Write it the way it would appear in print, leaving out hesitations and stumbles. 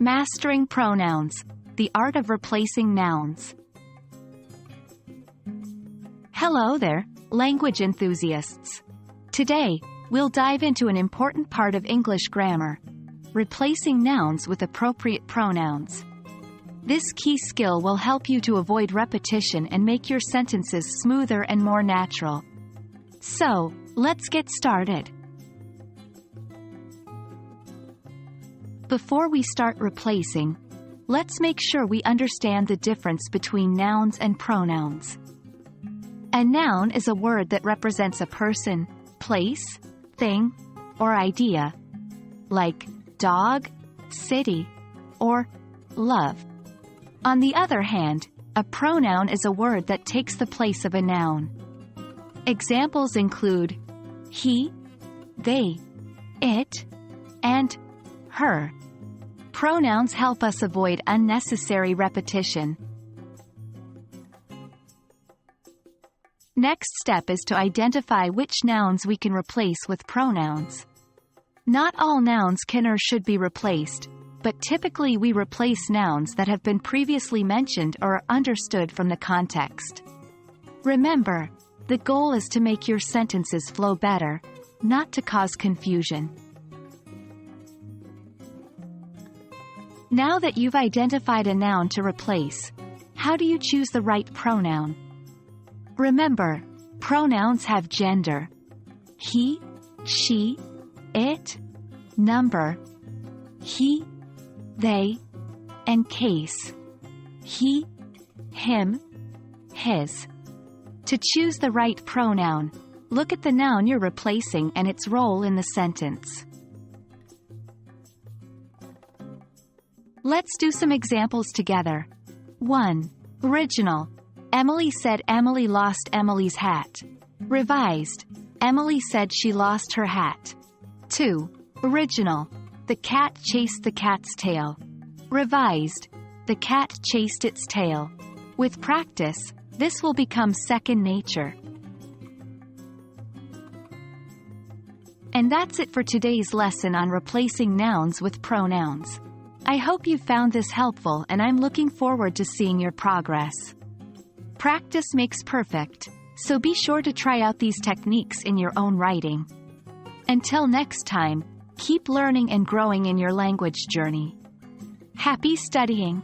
Mastering Pronouns, the Art of Replacing Nouns. Hello there, language enthusiasts. Today, we'll dive into an important part of English grammar: replacing nouns with appropriate pronouns. This key skill will help you to avoid repetition and make your sentences smoother and more natural. So, let's get started. Before we start replacing, let's make sure we understand the difference between nouns and pronouns. A noun is a word that represents a person, place, thing, or idea, like dog, city, or love. On the other hand, a pronoun is a word that takes the place of a noun. Examples include he, they, it, and her. Pronouns help us avoid unnecessary repetition. Next step is to identify which nouns we can replace with pronouns. Not all nouns can or should be replaced, but typically we replace nouns that have been previously mentioned or are understood from the context. Remember, the goal is to make your sentences flow better, not to cause confusion. Now that you've identified a noun to replace, how do you choose the right pronoun? Remember, pronouns have gender: he, she, it, number, he, they, and case: he, him, his. To choose the right pronoun, look at the noun you're replacing and its role in the sentence. Let's do some examples together. 1. Original: Emily said Emily lost Emily's hat. Revised: Emily said she lost her hat. 2. Original: The cat chased the cat's tail. Revised: The cat chased its tail. With practice, this will become second nature. And that's it for today's lesson on replacing nouns with pronouns. I hope you found this helpful, and I'm looking forward to seeing your progress. Practice makes perfect, so be sure to try out these techniques in your own writing. Until next time, keep learning and growing in your language journey. Happy studying!